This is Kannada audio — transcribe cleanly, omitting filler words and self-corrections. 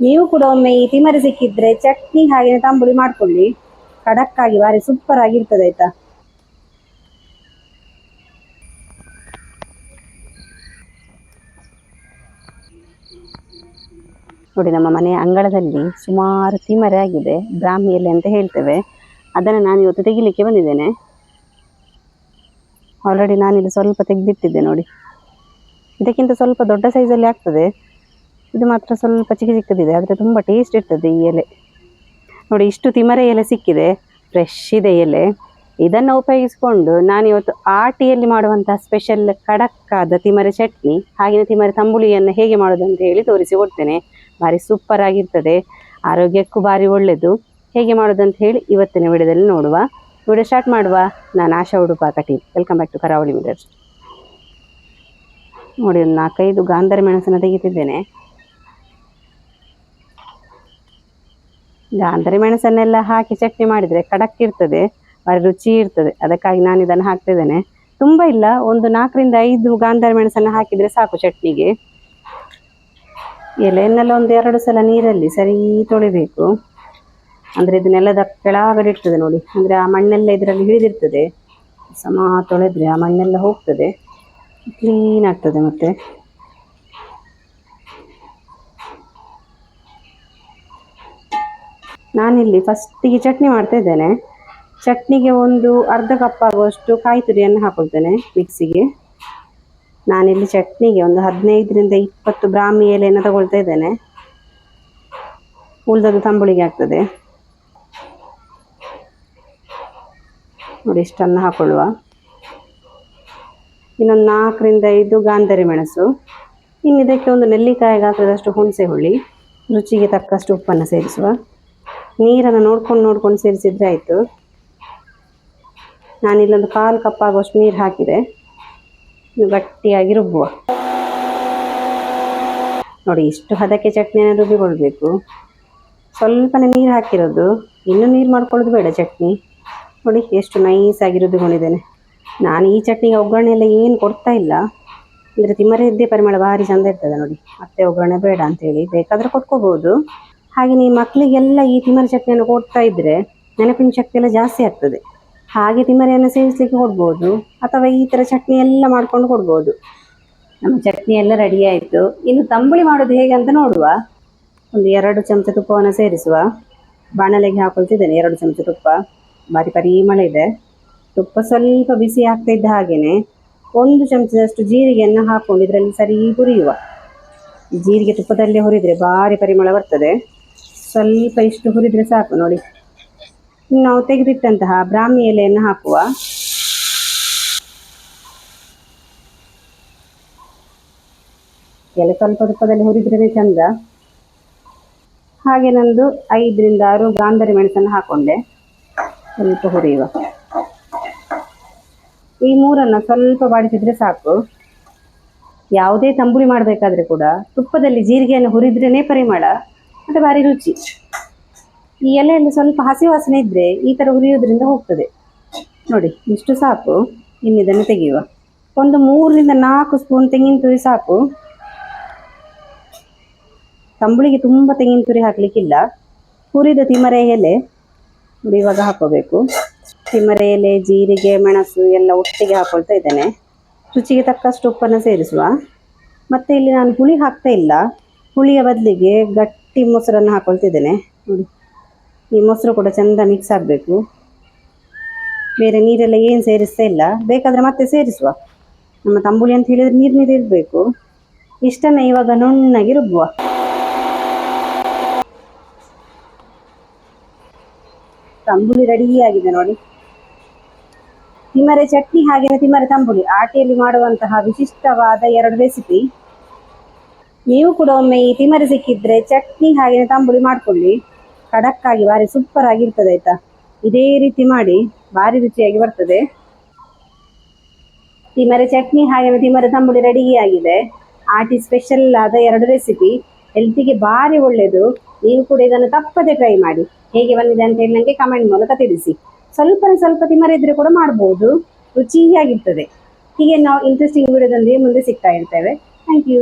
ನೀವು ಕೂಡ ಒಮ್ಮೆ ಈ ತಿಮರೆ ಸಿಕ್ಕಿದ್ರೆ ಚಟ್ನಿ ಹಾಗೆ ತಂಬುಳಿ ಮಾಡ್ಕೊಳ್ಳಿ, ಖಡಕ್ ಆಗಿ ಬಾರಿ ಸೂಪರ್ ಆಗಿರ್ತದೆ ಆಯ್ತಾ. ನೋಡಿ, ನಮ್ಮ ಮನೆಯ ಅಂಗಳದಲ್ಲಿ ಸುಮಾರು ತಿಮರೆ ಆಗಿದೆ, ಬ್ರಾಹ್ಮಿ ಎಲೆ ಅಂತ ಹೇಳ್ತೇವೆ. ಅದನ್ನು ನಾನು ಇವತ್ತು ತೆಗಿಲಿಕ್ಕೆ ಬಂದಿದ್ದೇನೆ. ಆಲ್ರೆಡಿ ನಾನಿಲ್ಲಿ ಸ್ವಲ್ಪ ತೆಗೆದಿಟ್ಟಿದ್ದೆ ನೋಡಿ. ಇದಕ್ಕಿಂತ ಸ್ವಲ್ಪ ದೊಡ್ಡ ಸೈಜಲ್ಲಿ ಆಗ್ತದೆ, ಇದು ಮಾತ್ರ ಸ್ವಲ್ಪ ಚಿಕ್ಕ ಚಿಕ್ಕದಿದೆ, ಆದರೆ ತುಂಬ ಟೇಸ್ಟ್ ಇರ್ತದೆ ಈ ಎಲೆ. ನೋಡಿ, ಇಷ್ಟು ತಿಮರೆ ಎಲೆ ಸಿಕ್ಕಿದೆ, ಫ್ರೆಶ್ ಇದೆ ಎಲೆ. ಇದನ್ನು ಉಪಯೋಗಿಸಿಕೊಂಡು ನಾನಿವತ್ತು ಆಟಿಯಲ್ಲಿ ಮಾಡುವಂತಹ ಸ್ಪೆಷಲ್ ಖಡಕ್ಕಾದ ತಿಮರೆ ಚಟ್ನಿ ಹಾಗೆಯೇ ತಿಮರೆ ತಂಬುಳಿಯನ್ನು ಹೇಗೆ ಮಾಡೋದು ಅಂತ ಹೇಳಿ ತೋರಿಸಿಕೊಡ್ತೇನೆ. ಭಾರಿ ಸೂಪರ್ ಆಗಿರ್ತದೆ, ಆರೋಗ್ಯಕ್ಕೂ ಭಾರಿ ಒಳ್ಳೆಯದು. ಹೇಗೆ ಮಾಡೋದು ಅಂತ ಹೇಳಿ ಇವತ್ತಿನ ವಿಡಿಯೋದಲ್ಲಿ ನೋಡುವ. ವಿಡಿಯೋ ಸ್ಟಾರ್ಟ್ ಮಾಡುವ. ನಾನು Asha Udupa Kateel. Welcome back to Karavali mirrors. ನೋಡಿ, ಒಂದು 4-5 ಗಾಂಧಾರಿ ಮೆಣಸನ್ನು ತೆಗಿತಿದ್ದೇನೆ. ಗಾಂಧಾರಿ ಮೆಣಸನ್ನೆಲ್ಲ ಹಾಕಿ ಚಟ್ನಿ ಮಾಡಿದರೆ ಖಡಕ್ ಇರ್ತದೆ, ಭಾರಿ ರುಚಿ ಇರ್ತದೆ. ಅದಕ್ಕಾಗಿ ನಾನು ಇದನ್ನು ಹಾಕ್ತಿದ್ದೇನೆ. ತುಂಬ ಇಲ್ಲ, ಒಂದು 4-5 ಗಾಂಧಾರಿ ಮೆಣಸನ್ನು ಹಾಕಿದರೆ ಸಾಕು ಚಟ್ನಿಗೆ. ಎಲೆಯನ್ನೆಲ್ಲ ಒಂದು 2 ಸಲ ನೀರಲ್ಲಿ ಸರಿ ತೊಳಿಬೇಕು, ಅಂದರೆ ಇದು ನೆಲದ ಕೆಳಗಡೆ ಇರ್ತದೆ ನೋಡಿ, ಅಂದರೆ ಆ ಮಣ್ಣೆಲ್ಲ ಇದರಲ್ಲಿ ಹಿಡಿದಿರ್ತದೆ. ಸಮ ತೊಳೆದ್ರೆ ಆ ಮಣ್ಣೆಲ್ಲ ಹೋಗ್ತದೆ, ಕ್ಲೀನ್ ಆಗ್ತದೆ. ಮತ್ತೆ ನಾನಿಲ್ಲಿ ಫಸ್ಟಿಗೆ ಚಟ್ನಿ ಮಾಡ್ತಾ ಇದ್ದೇನೆ. ಚಟ್ನಿಗೆ ಒಂದು ಅರ್ಧ ಕಪ್ ಆಗುವಷ್ಟು ಕಾಯಿ ತುರಿಯನ್ನು ಹಾಕೊಳ್ತೇನೆ ಮಿಕ್ಸಿಗೆ. ನಾನಿಲ್ಲಿ ಚಟ್ನಿಗೆ ಒಂದು 15-20 ಬ್ರಾಹ್ಮಿ ಎಲೆಯನ್ನು ತಗೊಳ್ತಾ ಇದ್ದೇನೆ. ಉಳಿದದ್ದು ತಂಬುಳಿಗೆ ಆಗ್ತದೆ ನೋಡಿ. ಇಷ್ಟನ್ನು ಹಾಕೊಳ್ಳುವ. ಇನ್ನೊಂದು 4-5 ಗಾಂಧಾರಿ ಮೆಣಸು. ಇನ್ನು ಇದಕ್ಕೆ ಒಂದು ನೆಲ್ಲಿಕಾಯಿಗೆ ಹಾಕಿದಷ್ಟು ಹುಣಸೆ ಹುಳಿ, ರುಚಿಗೆ ತಕ್ಕಷ್ಟು ಉಪ್ಪನ್ನು ಸೇರಿಸುವ. ನೀರನ್ನು ನೋಡ್ಕೊಂಡು ಸೇರಿಸಿದ್ರೆ ಆಯಿತು. ನಾನಿಲ್ಲೊಂದು 1/4 ಕಪ್ ಆಗುವಷ್ಟು ನೀರು ಹಾಕಿದೆ. ಗಟ್ಟಿಯಾಗಿ ರುಬ್ಬುವ. ನೋಡಿ, ಇಷ್ಟು ಹದಕ್ಕೆ ಚಟ್ನಿಯನ್ನು ರುಬ್ಬಿಕೊಳ್ಬೇಕು. ಸ್ವಲ್ಪನೇ ನೀರು ಹಾಕಿರೋದು, ಇನ್ನೂ ನೀರು ಮಾಡ್ಕೊಳ್ಳೋದು ಬೇಡ ಚಟ್ನಿ. ನೋಡಿ ಎಷ್ಟು ನೈಸಾಗಿ ರುಬ್ಬಿಕೊಂಡಿದ್ದೇನೆ. ನಾನು ಈ ಚಟ್ನಿಗೆ ಒಗ್ಗರಣೆ ಎಲ್ಲ ಏನು ಕೊಡ್ತಾ ಇಲ್ಲ, ಅಂದರೆ ತಿಮರೆ ಇದ್ದೇ ಪರಿಮಳ ಭಾರಿ ಚಂದ ಇರ್ತದೆ ನೋಡಿ. ಮತ್ತೆ ಒಗ್ಗರಣೆ ಬೇಡ ಅಂತೇಳಿ ಬೇಕಾದರೆ ಕೊಟ್ಕೋಬೋದು. ಹಾಗೆ ನೀವು ಮಕ್ಕಳಿಗೆಲ್ಲ ಈ ತಿಮರೆ ಚಟ್ನಿಯನ್ನು ಕೊಡ್ತಾ ಇದ್ದರೆ ನೆನಪಿನ ಶಕ್ತಿ ಎಲ್ಲ ಜಾಸ್ತಿ ಆಗ್ತದೆ. ಹಾಗೆ ತಿಮರೆಯನ್ನು ಸೇವಿಸಲಿಕ್ಕೆ ಕೊಡ್ಬೋದು, ಅಥವಾ ಈ ಥರ ಚಟ್ನಿ ಎಲ್ಲ ಮಾಡ್ಕೊಂಡು ಕೊಡ್ಬೋದು. ನಮ್ಮ ಚಟ್ನಿ ಎಲ್ಲ ರೆಡಿ ಆಯಿತು. ಇನ್ನು ತಂಬುಳಿ ಮಾಡೋದು ಹೇಗೆ ಅಂತ ನೋಡುವ. ಒಂದು 2 ಚಮಚ ತುಪ್ಪವನ್ನು ಸೇರಿಸುವ. ಬಾಣಲೆಗೆ ಹಾಕೊಳ್ತಿದ್ದೇನೆ 2 ಚಮಚ ತುಪ್ಪ. ಭಾರಿ ಪರಿಮಳ ಇದೆ. ತುಪ್ಪ ಸ್ವಲ್ಪ ಬಿಸಿ ಆಗ್ತಾ ಇದ್ದ ಹಾಗೆಯೇ 1 ಚಮಚದಷ್ಟು ಜೀರಿಗೆಯನ್ನು ಹಾಕ್ಕೊಂಡು ಇದರಲ್ಲಿ ಸರಿ ಹುರಿಯುವ. ಜೀರಿಗೆ ತುಪ್ಪದಲ್ಲೇ ಹುರಿದರೆ ಭಾರಿ ಪರಿಮಳ ಬರ್ತದೆ. ಸ್ವಲ್ಪ ಇಷ್ಟು ಹುರಿದರೆ ಸಾಕು ನೋಡಿ. ಇನ್ನು ನಾವು ತೆಗೆದಿಟ್ಟಂತಹ ಬ್ರಾಹ್ಮಿ ಎಲೆಯನ್ನು ಹಾಕುವ. ಎಲೆ ಸ್ವಲ್ಪ ತುಪ್ಪದಲ್ಲಿ ಹುರಿದ್ರೇ ಚಂದ. ಹಾಗೆ ನಂದು 5-6 ಗಾಂಧಾರಿ ಮೆಣಸನ್ನು ಹಾಕೊಂಡೆ. ಸ್ವಲ್ಪ ಹುರಿಯುವ. ಈ 3 ಸ್ವಲ್ಪ ಬಾಡಿಸಿದ್ರೆ ಸಾಕು. ಯಾವುದೇ ತಂಬುಳಿ ಮಾಡಬೇಕಾದ್ರೆ ಕೂಡ ತುಪ್ಪದಲ್ಲಿ ಜೀರಿಗೆಯನ್ನು ಹುರಿದ್ರೇ ಪರಿಮಳ, ಮತ್ತು ಭಾರಿ ರುಚಿ. ಈ ಎಲೆಯಲ್ಲಿ ಸ್ವಲ್ಪ ಹಸಿ ವಾಸನೆ ಇದ್ದರೆ ಈ ಥರ ಹುರಿಯೋದ್ರಿಂದ ಹೋಗ್ತದೆ ನೋಡಿ. ಇಷ್ಟು ಸಾಕು. ಇನ್ನು ಇದನ್ನು ತೆಗೆಯುವ. ಒಂದು 3-4 ಸ್ಪೂನ್ ತೆಂಗಿನ ತುರಿ ಸಾಕು. ತಂಬುಳಿಗೆ ತುಂಬ ತೆಂಗಿನ ತುರಿ ಹಾಕಲಿಕ್ಕಿಲ್ಲ. ಹುರಿದ ತಿಮರೆ ಎಲೆ ನೋಡಿ ಇವಾಗ ಹಾಕೋಬೇಕು. ತಿಮರೆ ಎಲೆ, ಜೀರಿಗೆ, ಮೆಣಸು ಎಲ್ಲ ಒಟ್ಟಿಗೆ ಹಾಕೊಳ್ತಾ ಇದ್ದೇನೆ. ರುಚಿಗೆ ತಕ್ಕಷ್ಟು ಉಪ್ಪನ್ನು ಸೇರಿಸುವ. ಮತ್ತು ಇಲ್ಲಿ ನಾನು ಹುಳಿ ಹಾಕ್ತಾ ಇಲ್ಲ, ಹುಳಿಯ ಬದಲಿಗೆ ಗಟ್ಟಿ ಮೊಸರನ್ನು ಹಾಕೊಳ್ತಿದ್ದೇನೆ ನೋಡಿ. ಈ ಮೊಸರು ಕೂಡ ಚೆಂದ ಮಿಕ್ಸ್ ಆಗಬೇಕು. ಬೇರೆ ನೀರೆಲ್ಲ ಏನು ಸೇರಿಸ್ತಾ ಇಲ್ಲ, ಬೇಕಾದರೆ ಮತ್ತೆ ಸೇರಿಸುವ. ನಮ್ಮ ತಂಬುಳಿ ಅಂತ ಹೇಳಿದರೆ ನೀರು ಇರಬೇಕು. ಇಷ್ಟನ್ನು ಇವಾಗ ನುಣ್ಣಗೆ ರುಬ್ಬುವ. ತಂಬುಳಿ ರೆಡಿ ಆಗಿದೆ ನೋಡಿ. ತಿಮರೆ ಚಟ್ನಿ ಹಾಗೆಯೇ ತಿಮರೆ ತಂಬುಳಿ ಆಟಿಯಲ್ಲಿ ಮಾಡುವಂತಹ ವಿಶಿಷ್ಟವಾದ 2 ರೆಸಿಪಿ. ನೀವು ಕೂಡ ಒಮ್ಮೆ ಈ ತಿಮರೆ ಸಿಕ್ಕಿದ್ರೆ ಚಟ್ನಿ ಹಾಗೆಯೇ ತಂಬುಳಿ ಮಾಡ್ಕೊಳ್ಳಿ, ಖಡಕ್ಕಾಗಿ ಭಾರಿ ಸೂಪರ್ ಆಗಿರ್ತದೆ ಆಯ್ತಾ. ಇದೇ ರೀತಿ ಮಾಡಿ, ಭಾರಿ ರುಚಿಯಾಗಿ ಬರ್ತದೆ. ತಿಮರೆ ಚಟ್ನಿ ಹಾಗೆಯೇ ತಿಮರೆ ತಂಬುಳಿ ರೆಡಿ ಆಗಿದೆ. ಆಟಿ ಸ್ಪೆಷಲ್ ಆದ 2 ರೆಸಿಪಿ, ಹೆಲ್ತಿಗೆ ಭಾರಿ ಒಳ್ಳೆಯದು. ನೀವು ಕೂಡ ಇದನ್ನು ತಪ್ಪದೆ ಟ್ರೈ ಮಾಡಿ. ಹೇಗೆ ಬಂದಿದೆ ಅಂತ ಹೇಳಿ ನನಗೆ ಕಮೆಂಟ್ ಮೂಲಕ ತಿಳಿಸಿ. ಸ್ವಲ್ಪ ತಿಮರೆ ಇದ್ರೆ ಕೂಡ ಮಾಡ್ಬೋದು, ರುಚಿಯಾಗಿರ್ತದೆ. ಹೀಗೆ ನಾವು ಇಂಟ್ರೆಸ್ಟಿಂಗ್ ವಿಡಿಯೋದೊಂದಿಗೆ ಮುಂದೆ ಸಿಗ್ತಾ ಇರ್ತೇವೆ. Thank you.